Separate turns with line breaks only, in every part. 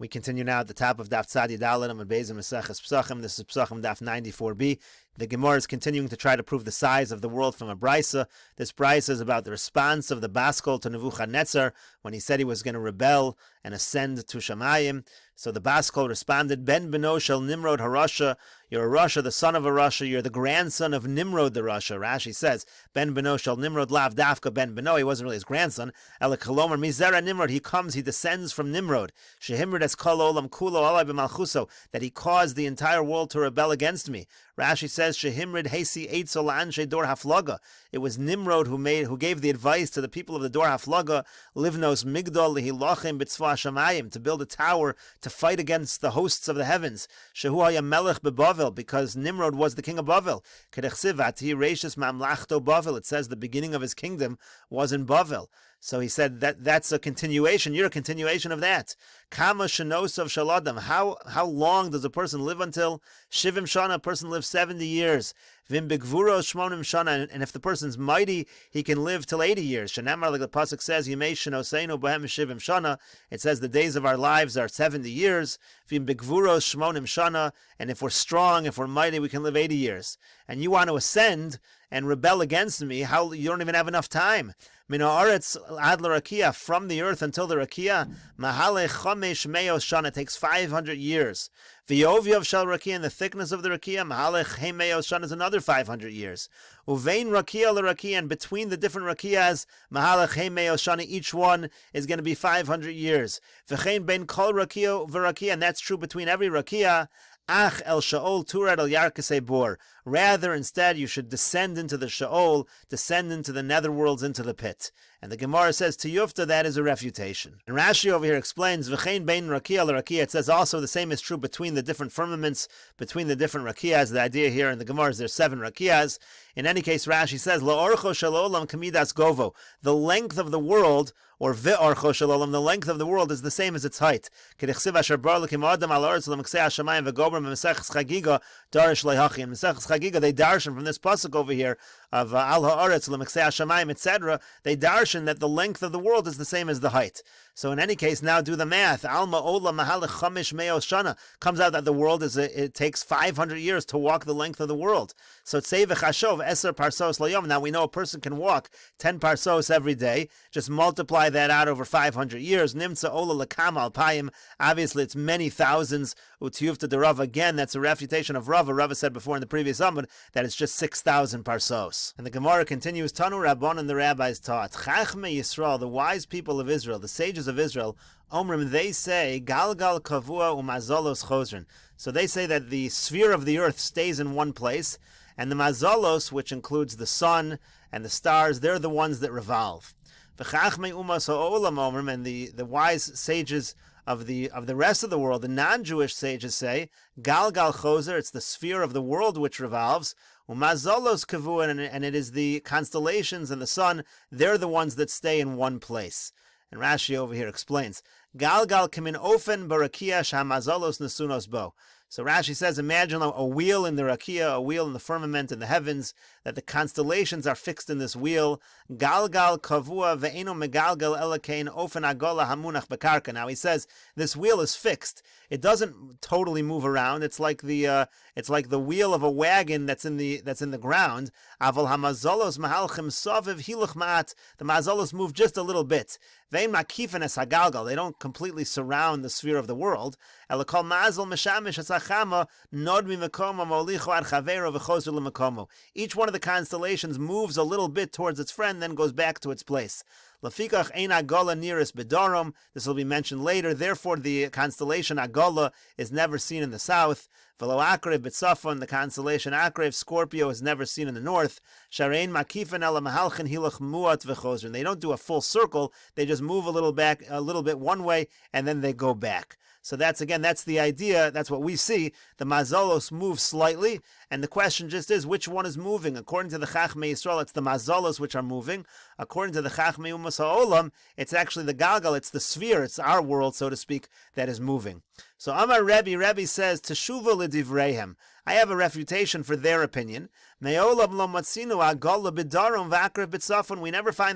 We continue now at the top of Daf Tzadi Dalet and Beis Meseches Pesachim. This is Pesachim Daf 94b. The Gemara is continuing to try to prove the size of the world from a brisa. This brisa is about the response of the Baskol to Nebuchadnezzar when he said he was going to rebel and ascend to Shamayim. So the Baskol responded, Ben Beno Shel Nimrod HaRasha. You're a Rasha, the son of a Rasha. You're the grandson of Nimrod the Rasha. Rashi says, Ben Beno Shel Nimrod Lav Dafka Ben Beno. He wasn't really his grandson. Ela Kolomer Mizera Nimrod. He comes, he descends from Nimrod. Shehimrod es kol olam kulo alai b'malchuso. That he caused the entire world to rebel against me. Rashi says, Shehimrod Hesi Eitzel Anshe Dor Haflaga. It was Nimrod who gave the advice to the people of the Dor Haflaga, Livnos Migdol Lehilachim B'tzva Shamayim, to build a tower to fight against the hosts of the heavens. Shehu haya melech beBavel, because Nimrod was the king of Bavel. Kedechsiv ati reishis mamlachto Bavel. It says the beginning of his kingdom was in Bavel. So he said that's a continuation. You're a continuation of that. Kama shenosov shaladam. How long does a person live until? Shivim shana. A person lives 70 years. Vim begvuro shmonim shana. And if the person's mighty, he can live till 80 years. Shanamar, like the pasuk says, Yimei shenoseinu bohem shivim shana. It says the days of our lives are 70 years. Vim begvuro shmonim shana. And if we're strong, if we're mighty, we can live 80 years. And you want to ascend and rebel against me, how you don't even have enough time. Min haaretz ad l'rakia, from the earth until the rakia, mahale chomesh meos shana, takes 500 years. V'yoviyov shel rakia, and the thickness of the rakia, mahale he meos shana, is another 500 years. Uvein rakia l'rakia, and between the different rakiyas, mahale he meos shana, each one is going to be 500 years. V'chein bein kol rakia v'rakia, and that's true between every rakia. Ach el Shaol turad el yarkasei bor. Rather, instead, you should descend into the Shaol, descend into the netherworlds, into the pit. And the Gemara says, to Yufta, that is a refutation. And Rashi over here explains, V'chein bein rakia l'rakia. It says also the same is true between the different firmaments, between the different rakiyas. The idea here in the Gemara is there's 7 rakiyas. In any case, Rashi says, La'orcho shel olam kamidas govo. The length of the world, or ve'orcho shel olam, the length of the world is the same as its height. K'dechsiv asher bar l'kim adam al ha'aretz l'mksei hashamayim v'gobram Meseches chagiga darish le'hachi. In Meseches chagiga, they darshan from this pasuk over here of al ha'aretz l'mksei hashamayim, etc. They darshan that the length of the world is the same as the height. So in any case, now do the math. Alma ola mahalech chamish meos shana. Comes out that the world it takes 500 years to walk the length of the world. So tzei v'chashov eser parsos layom. Now we know a person can walk 10 parsos every day. Just multiply that out over 500 years. Nimtza ola lekam al payim. Obviously, it's many thousands. Utiyuvta de Rav. Again, that's a refutation of Rav. Rav said before in the previous Amud that it's just 6,000 parsos. And the Gemara continues, Tanu Rabbon, and the rabbis taught, Chachme Yisrael, the wise people of Israel, the sages of Israel, Omrim, they say, Galgal Kavua umazolos chozrin. So they say that the sphere of the earth stays in one place, and the mazolos, which includes the sun and the stars, they're the ones that revolve. V'chachme umas ha'olam omrim, and the wise sages of the rest of the world, the non-Jewish sages say, Galgal Chozer, it's the sphere of the world which revolves, Umazolos Kavu, and it is the constellations and the sun, they're the ones that stay in one place. And Rashi over here explains, Galgal Kamin Ofen Barakia Shamazolos Nasunos Bo. So Rashi says, imagine a wheel in the rakia, a wheel in the firmament in the heavens, that the constellations are fixed in this wheel. Galgal kavua ve'eno megalgal elakain ofen agola hamunach bekarka. Now he says this wheel is fixed. It doesn't totally move around. It's like the wheel of a wagon that's in the ground. Aval hamazolos mahalchim soviv hiluch ma'at. The mazolos move just a little bit. Ve'en makifin es hagalgal. They don't completely surround the sphere of the world. Elakol mazal meshamish esachama nodmi mekomo molicho ad chavero v'chozer lemekomo. Each one of the constellations moves a little bit towards its friend, then goes back to its place. Lafikach ein agola nearest bedarom. This will be mentioned later. Therefore, the constellation Agola is never seen in the south. Velo Akrev B'Tzafon, the constellation Akrev, Scorpio, is never seen in the north. Sharein Makifin Ela Mahalchin Hilach Muat V'Chozrin. They don't do a full circle. They just move a little bit one way, and then they go back. So that's the idea. That's what we see. The mazolos move slightly, and the question just is, which one is moving? According to the Chachmei Yisrael, it's the mazolos which are moving. According to the Chachmei Umas HaOlam, it's actually the galgal, it's the sphere, it's our world, so to speak, that is moving. So Amar Rebbe says, Teshuva l'divreihem. I have a refutation for their opinion. We never find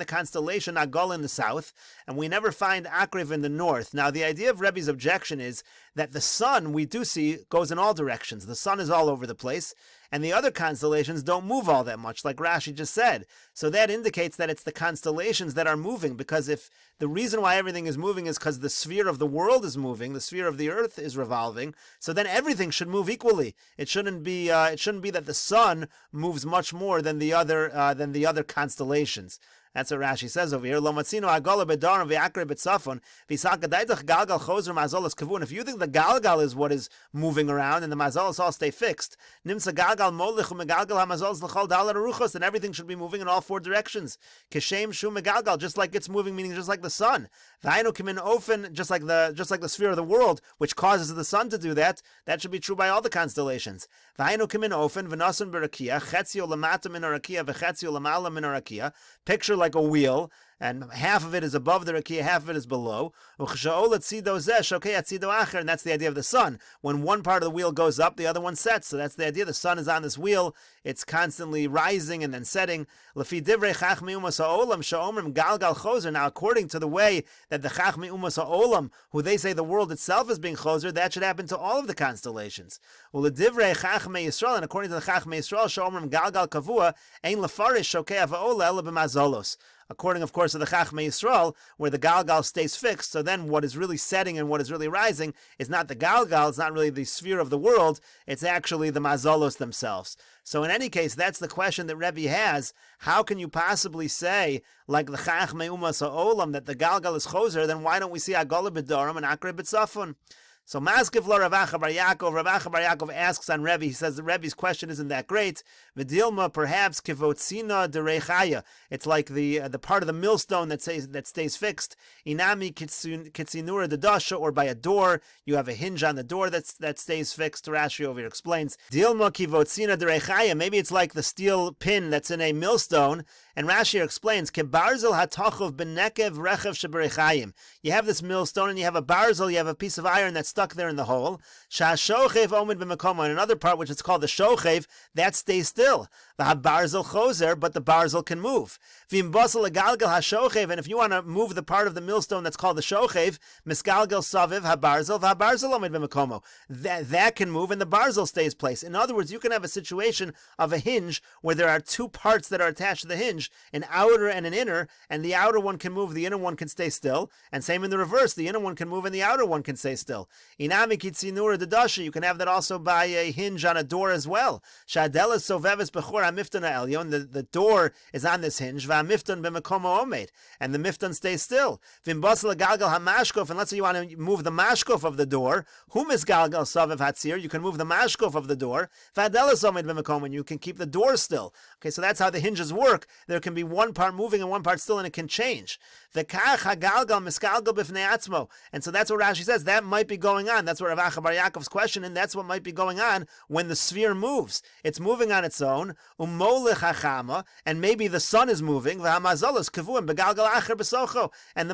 the constellation Agol in the south, and we never find Akriv in the north. Now, the idea of Rebbe's objection is that the sun, we do see, goes in all directions. The sun is all over the place, and the other constellations don't move all that much, like Rashi just said. So that indicates that it's the constellations that are moving, because if the reason why everything is moving is because the sphere of the world is moving, the sphere of the earth is revolving, so then everything should move equally. It shouldn't be that the sun moves much more than the other constellations. That's what Rashi says over here. Lo matzino agala bedarim ve'akre betzafon v'isakadaydach galgal chozer mazolos kavun. If you think the galgal is what is moving around and the mazolos all stay fixed, nimsa galgal molich u'megalgal hamazolos l'chol dalar aruchos, then everything should be moving in all four directions. Kishem shu megalgal, just like it's moving, meaning just like the sun. V'aynu kimin ofen, just like the sphere of the world, which causes the sun to do that. That should be true by all the constellations. V'aynu kimin ofen v'nasun berakia chetzio lamata min arakia v'chetzio lamala min arakia. Picture like a wheel, and half of it is above the rakia, half of it is below. And that's the idea of the sun. When one part of the wheel goes up, the other one sets. So that's the idea. The sun is on this wheel. It's constantly rising and then setting. Now, according to the way that the Chachmei Umas Ha'olam, who they say the world itself is being choser, that should happen to all of the constellations. And according to the Chachmei Yisrael, Sha'omrim Galgal Kavua, Ein Lefarish Shokei Va'ola Ela B'mazolos. According, of course, to the Chachmei Yisrael, where the Galgal stays fixed, so then what is really setting and what is really rising is not the Galgal, it's not really the sphere of the world, it's actually the Mazolos themselves. So in any case, that's the question that Rebbe has. How can you possibly say, like the Chachmei Umas Ha'olam, that the Galgal is choser, then why don't we see Agola B'Dorim and Akre B'Tzafon? So Maskiv lo Rav Acha Bar Yaakov. Rav Acha Bar Yaakov asks on Rebbe. He says the Rebbe's question isn't that great. V'dilma, perhaps kivotzina derechaya. It's like the part of the millstone that stays fixed. Inami kitzinura dedasha, or by a door. You have a hinge on the door that stays fixed. Rashi over here explains. Dilma kivotzina derechaya. Maybe it's like the steel pin that's in a millstone. And Rashi explains, Kebarzel hatachov benekev rechev sheberechayim. You have this millstone and you have a barzel, you have a piece of iron that's stuck there in the hole. Shashochev omid b'mekomo. And another part, which is called the shochev, that stays still. The barzel choser, but the barzel can move. V'im basel legalgal hashochev. And if you want to move the part of the millstone that's called the shochev, misgalgal saviv habarzel omid b'mekomo. That can move and the barzel stays place. In other words, you can have a situation of a hinge where there are two parts that are attached to the hinge, an outer and an inner, and the outer one can move, the inner one can stay still, and same in the reverse, the inner one can move and the outer one can stay still. Inami kitzinura dedasha, you can have that also by a hinge on a door as well. Shadelas soveves bechor hamiftan ha'elyon, the door is on this hinge, v'hamiftan b'mekomo omed, and the miftan stays still. V'imbasel galgal hamashkof, and let's say you want to move the mashkof of the door, humis galgal sovev hatzir, you can move the mashkof of the door, v'hadelas omed b'mekomo, and you can keep the door still. Okay, so that's how the hinges work. There can be one part moving and one part still, and it can change. And so that's what Rashi says. That might be going on. That's what Rav Acha Bar Yaakov's question, and that's what might be going on when the sphere moves. It's moving on its own, and maybe the sun is moving, and the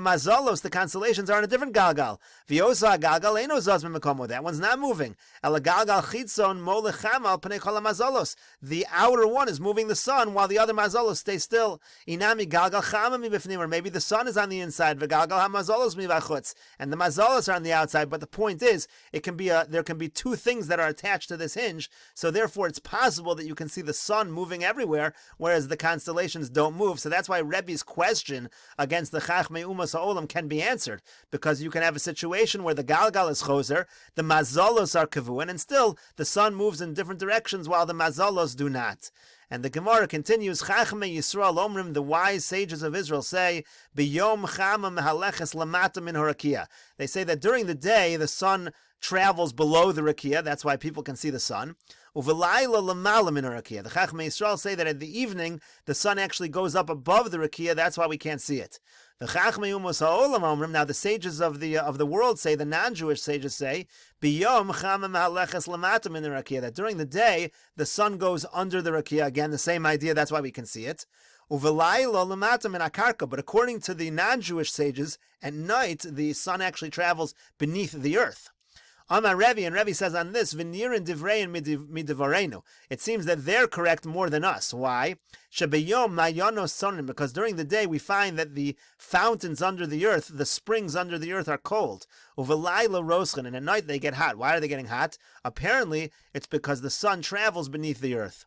mazalos, the constellations, are in a different galgal. That one's not moving. The outer one is moving the sun, while the other mazalos stay still. Or maybe the sun is on the inside, and the mazalos are on the outside. But the point is, there can be two things that are attached to this hinge. So therefore, it's possible that you can see the sun moving everywhere, whereas the constellations don't move. So that's why Rebbe's question against the Chachmei Umas Ha'olam can be answered, because you can have a situation where the Galgal is choser, the mazalos are kavuin, and still the sun moves in different directions while the mazalos do not. And the Gemara continues, Chachmei Yisrael Omrim, the wise sages of Israel say, B'yom chama mehaleches lamata min harakia. They say that during the day, the sun travels below the rakia, that's why people can see the sun. Uvelayla lamala min harakia. The Chachmei Yisrael say that in the evening, the sun actually goes up above the rakia, that's why we can't see it. The Chachmei Umas Ha'olam Omrim, now the sages of the world say, the non-Jewish sages say, B'yom chama mehaleches lamata min harakia, that during the day, the sun goes under the rakia. Again, the same idea, that's why we can see it. Uvelayla lamata min akarka, but according to the non-Jewish sages, at night, the sun actually travels beneath the earth. Amar Revi, and Revi says on this, V'nirin divrein midivarenu. It seems that they're correct more than us. Why? Shebeyom mayanos sonin, because during the day we find that the fountains under the earth, the springs under the earth are cold. Uvelayla roschen, and at night they get hot. Why are they getting hot? Apparently, it's because the sun travels beneath the earth.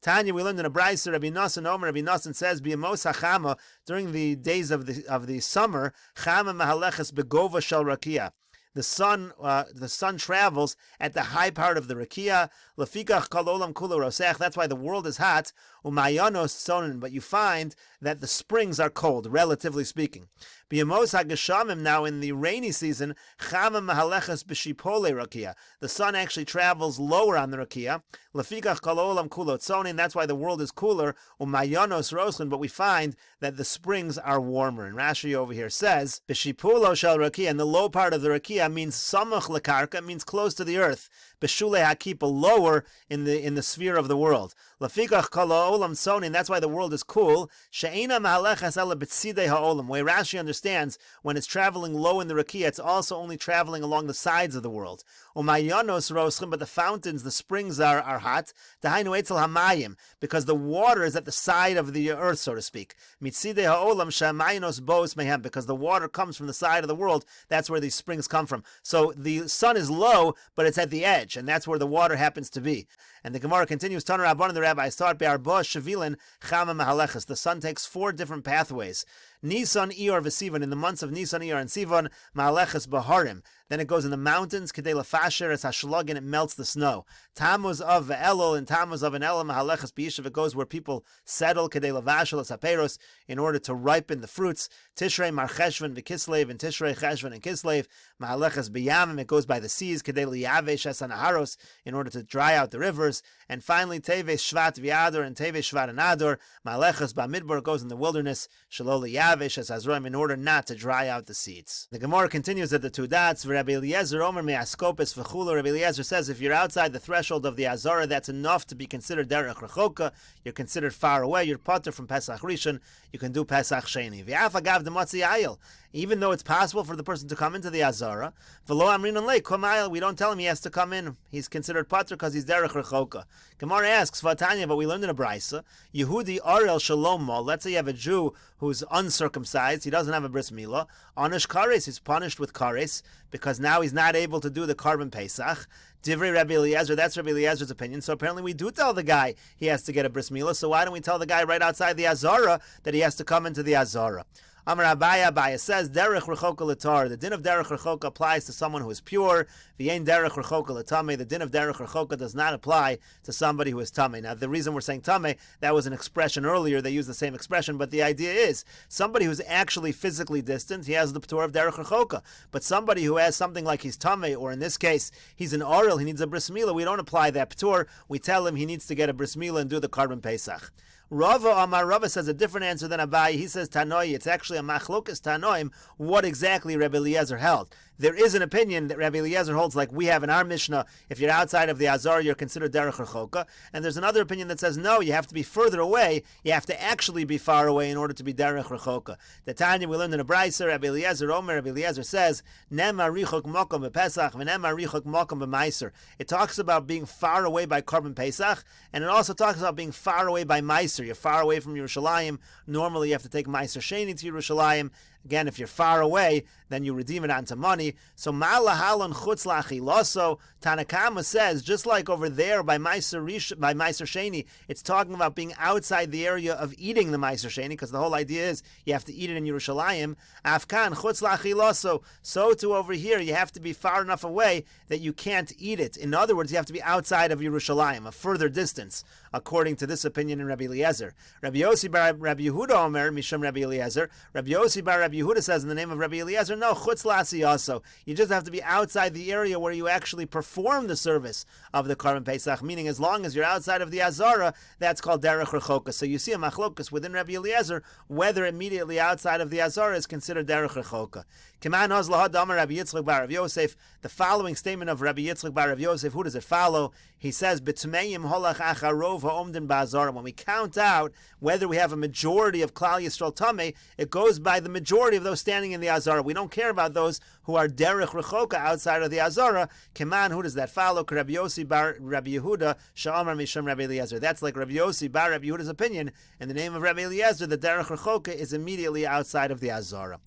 Tanya, we learned in a brayser, Rabbi Nosson Omer, Rabbi Nosson says, B'yamos hachama, during the days of the summer, chama mahaleches begova shel rakia. The sun travels at the high part of the rakia. Lefikach kol olam kula rosech. That's why the world is hot. Umayanos sonin, but you find that the springs are cold, relatively speaking. B'yamos hageshamim, now in the rainy season, chama mahaleches b'shipole rakia. The sun actually travels lower on the rakia. Lefikach kol olam kula tzonin. That's why the world is cooler. Umayanos rosin, but we find that the springs are warmer. And Rashi over here says b'shipolo shel rakia, and the low part of the rakia means samach lekarka, means close to the earth. B'shulei hakipa, lower in the sphere of the world. Lafikach kol ha'olam sonin, that's why the world is cool. She'ena mahalechas ela b'tzidei ha'olam, where Rashi understands when it's traveling low in the rakia, it's also only traveling along the sides of the world. Umayanos roschim, but the fountains, the springs are hot. Dahainu etzel hamayim, because the water is at the side of the earth, so to speak. Mitzidei ha'olam she'mayinos bos mehem, because the water comes from the side of the world. That's where these springs come from. So the sun is low, but it's at the edge, and that's where the water happens to be. And the Gemara continues, Taner Rabban, and the rabbis start be'arba shavilin chama mahaleches. The sun takes 4 different pathways. Nisan, Iyar, V'Sivan. In the months of Nisan, Iyar, and Sivan, mahaleches baharim. Then it goes in the mountains, kedei lafasher es hashlug, and it melts the snow. Tammuz of Elul, and Tammuz of an Elul, mahaleches b'yishav. It goes where people settle, kedei lavashel es haperos, in order to ripen the fruits. Tishrei mar cheshvan v'kislev, and Tishrei cheshvan and kislev, mahaleches b'yamim. It goes by the seas, kedei liyavesh es hanaharos, in order to dry out the rivers. And finally, teves shvat v'yador, and teves shvat and ador, mahaleches b'midbar, goes in the wilderness, shalol liyavesh es hazroim, in order not to dry out the seeds. The Gemara continues at the 2 dots. Rabbi Eliezer Omer me'askopis v'chula. Rabbi Eliezer says if you're outside the threshold of the Azara, that's enough to be considered derech rechoka. You're considered far away. You're pater from Pesach Rishon. You can do Pesach Sheni. V'af agav demotzi ayil. Even though it's possible for the person to come into the Azara, v'lo amrin on lei kom ayil. We don't tell him he has to come in. He's considered pater because he's derech rechoka. Gemara asks Vatanya, but we learned in a braysa, Yehudi Arel Shalom Mo. Let's say you have a Jew who's uncircumcised. He doesn't have a bris milah. Anish kares. He's punished with kares because now he's not able to do the carbon Pesach. Divrei Rabbi Eliezer, that's Rabbi Eliezer's opinion. So apparently we do tell the guy he has to get a bris milah. So why don't we tell the guy right outside the Azara that he has to come into the Azara? Amar Abaya says, Derech Rechoka L'tar. The din of Derech Rechoka applies to someone who is pure. V'yein Derech Rechoka L'tameh. The din of Derech Rechoka does not apply to somebody who is tameh. Now, the reason we're saying tameh, that was an expression earlier. They used the same expression, but the idea is somebody who's actually physically distant, he has the p'tur of Derech Rechoka. But somebody who has something like he's tameh, or in this case, he's an orel, he needs a bris milah, we don't apply that p'tur. We tell him he needs to get a bris milah and do the carbon Pesach. Rava says a different answer than Abai. He says Tanoi. It's actually a machlokas Tanoim. What exactly Rabbi Eliezer held? There is an opinion that Rabbi Eliezer holds, like we have in our Mishnah. If you're outside of the Azar, you're considered derech rechoka. And there's another opinion that says no, you have to be further away. You have to actually be far away in order to be derech rechoka. The Tanya we learned in a brayser. Rabbi Eliezer Omer. Rabbi Eliezer says nema richok mokom bepesach v'nema richok mokom b'maiser. It talks about being far away by carbon Pesach, and it also talks about being far away by maiser. You're far away from Yerushalayim. Normally, you have to take maiser sheni to Yerushalayim. Again, if you're far away, then you redeem it onto money. So Malahalon Chutz Lachilaso, Tanakama says, just like over there by Meiser Sheni, it's talking about being outside the area of eating the Meiser Sheni, because the whole idea is you have to eat it in Yerushalayim. Afkan Chutz Lachilaso. So too over here, you have to be far enough away that you can't eat it. In other words, you have to be outside of Yerushalayim, a further distance, according to this opinion in Rabbi Eliezer. Rabbi Yossi bar Rabbi Yehuda Omer, Mishum Rabbi Eliezer. Rabbi Yossi bar Rabbi Yehuda says in the name of Rabbi Eliezer, no, chutz lasi also. You just have to be outside the area where you actually perform the service of the Karban Pesach, meaning as long as you're outside of the Azara, that's called derech rechoka. So you see a machlokas within Rabbi Eliezer, whether immediately outside of the Azara is considered derech rechoka. Kiman hoz lahad amar Rabbi Yitzchak bar Rav Yosef. The following statement of Rabbi Yitzchak bar Rav Yosef, who does it follow? He says, B'tmeim holach acharov ha'omden ba'azara. When we count out whether we have a majority of Klal Yisrael Tameh, it goes by the majority majority of those standing in the Azara. We don't care about those who are derech rechoka outside of the Azara. Keman, who does that follow? Rabbi Yossi bar Rabbi Yehuda, Sha'amar Misham Rabbi Eliezer. That's like Rabbi Yossi bar Rabbi Yehuda's opinion. In the name of Rabbi Eliezer, the derech rechoka is immediately outside of the Azara.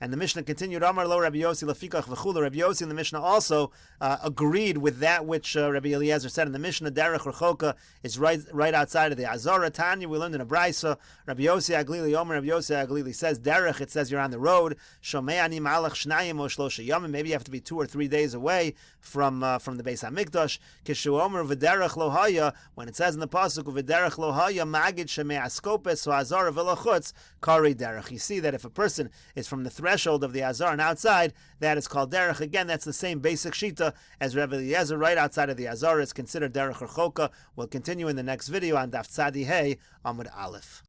And the Mishnah continued, Amar lo Rabbi Yossi lefikach v'chula. Rabbi Yossi in the Mishnah also agreed with that which Rabbi Eliezer said in the Mishnah. Derech rechoka is right outside of the Azara. Tanya, we learned in a Braisa. Rabbi Yossi Aglili Omer. Rabbi Yossi Aglili says derech. It says you're on the road. Shomei ani malach shnayim o shlosha yamim. Maybe you have to be 2 or 3 days away from the Beis Hamikdash. Kishu Omer v'derech lohaya. When it says in the pasuk v'derech lohaya magid shemei askopes so Azara v'lochutz kari derech. You see that if a person is from the threshold of the Azara and outside, that is called derech. Again, that's the same basic shita as Rabbi Eliezer. Right outside of the Azara is considered derech rechoka. We'll continue in the next video on Daf Tzadi Hey Amud Aleph.